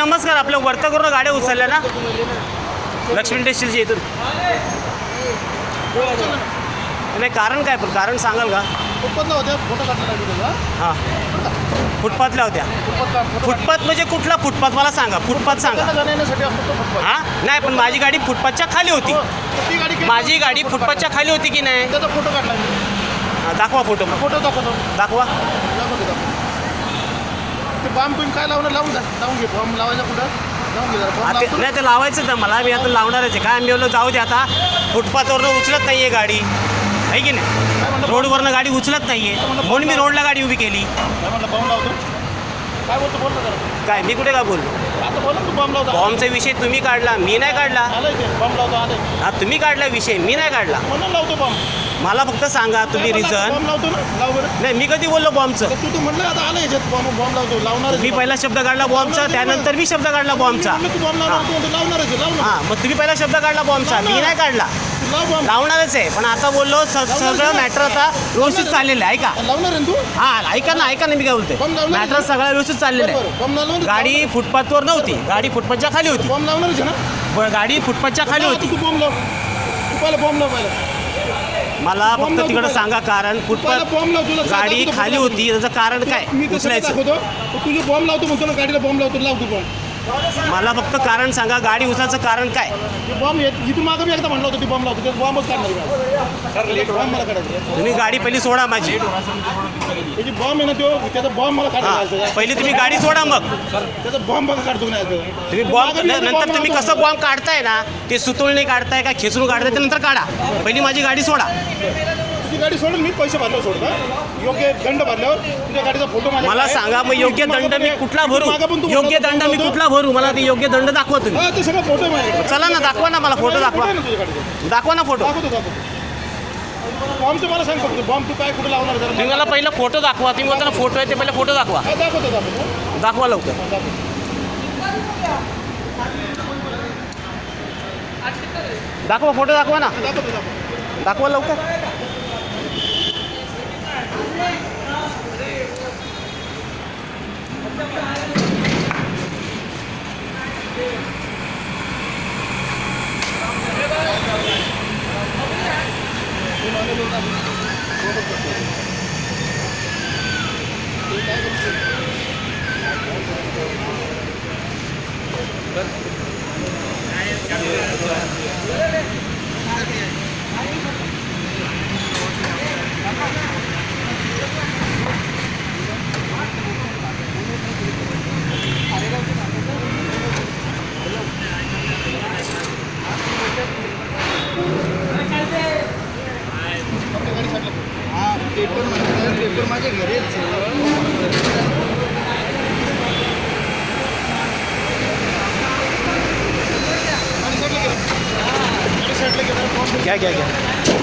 नमस्कार. आपल्या वर्धा करून गाड्या उचलल्या ना लक्ष्मी इंडस्ट्रीजच्या इथून. नाही कारण काय, पण कारण सांगाल का? फुटपाथला होत्या, फोटो काढला. हां फुटपाथला होत्या. फुटपाथ म्हणजे कुठला फुटपाथ मला सांगा. फुटपाथ सांगा. हां नाही, पण माझी गाडी फुटपाथच्या खाली होती. माझी गाडी फुटपाथच्या खाली होती की नाही? त्याचा फोटो काढला. दाखवा फोटो. फोटो दाखवतो. दाखवा. ते बॉम्ब तुम्ही काय लावणार? लावून घे. बॉम्ब लावायचा कुठं? लावून घे जरा. नाही ते लावायचं ना मला. मी आता लावणारच आहे. काय मी बोललो जाऊ दे आता. फुटपाथवरनं उचलत नाही आहे गाडी, आहे की नाही? रोडवरनं गाडी उचलत नाही आहे म्हणून मी रोडला गाडी उभी केली. काय म्हणलं? बॉम्ब लावतो. काय बोलतो? बोलतो जरा. काय मी कुठे काय बोललो? आता बोला तू बॉम्ब लावतो. बॉम्बचा विषय तुम्ही काढला, मी नाही काढला. आलं ते बॉम्ब लावतो. आलं हा तुम्ही काढला विषय, मी नाही काढला. म्हणून लावतो बॉम्ब. मला फक्त सांगा तुम्ही रिझन. बॉम्ब लावतो ना. लाव बरं. नाही मी कधी बोललो बॉम्बचं? तू तर म्हणलं आता आलं याच्यात बॉम्ब लावतो. लावणार. मी पहिला शब्द काढला बॉम्बचा, त्यानंतर मी शब्द काढला बॉम्बचा. तू बॉम्ब लावणार. लावणारच आहे. लावणार. हां मग तुम्ही पहिला शब्द काढला बॉम्बचा, मी नाही काढला. लाव बॉम्ब. लावणारच आहे, पण आता बोललो सगळं मॅटर आता व्यवस्थित चाललेलं आहे. ऐका. लावणार आहे तू. हां ऐका ना मी काय बोलते. मॅटर सगळं व्यवस्थित चाललेलं आहे. बॉम्ब लावणार. गाडी फुटपाथवर नव्हती, गाडी फुटपाथच्या खाली होती. बॉम्ब लावणारच आहे ना. गाडी फुटपाथच्या खाली होती. तू बॉम्ब लाव. तू पहिला बॉम्ब लाव. पहिला मला फक्त तिकडं सांगा कारण. फुटपाथ बॉम्ब लाव. तुला गाडी खाली होती, त्याचं कारण काय मी उचलायचं? दाखवतो. तुझे बॉम्ब लावतो म्हणतो ना. गाडीला बॉम्ब लावतो. लाव तू बॉम्ब. मला फक्त कारण सांगा गाडी उचलायचं कारण काय? बॉम्ब इथून मागं मी एकदा म्हणलं होतं ती बॉम्ब लावतो. ते बॉम्बच काढणार. बॉम्ब मला काढायचं. तुम्ही गाडी पहिली सोडा माझी. त्याची बॉम्ब आहे ना तो. त्याचा बॉम्ब मला काढायचा. पहिली तुम्ही गाडी सोडा, मग त्याचा बॉम्ब बघा काढतो नाही. तुम्ही बॉम्ब नंतर तुम्ही कसं बॉम्ब काढताय ना, ते सुतोळणी काढताय का खेचून काढताय ते नंतर काढा. पहिली माझी गाडी सोडा. तुझी गाडी सोडून मी पैसे भरल्यावर सोडतो. योग्य दंड भरल्यावर तुझ्या गाडीचा फोटो मला सांगा मग योग्य दंड मी कुठला भरू? योग्य दंड मी कुठला भरू? मला ते योग्य दंड दाखवा तुम्ही. हा ते सगळं फोटो माझ्याकडे. चला ना दाखवा ना, मला फोटो दाखवा. दाखवा ना फोटो. दाखवतो. बॉम्ब तुम्हाला सांग फक्त. बॉम्ब तू काय कुठे लावणार? जरा तुम्ही मला पहिला फोटो दाखवा. तुम्ही बोलता ना फोटो आहे, ते पहिला फोटो दाखवा. दाखवतो. दाखवा लवकर. दाखवा फोटो दाखवा ना. दाखवा लवकर. पेपर माझ्या घरीच. क्या क्या क्या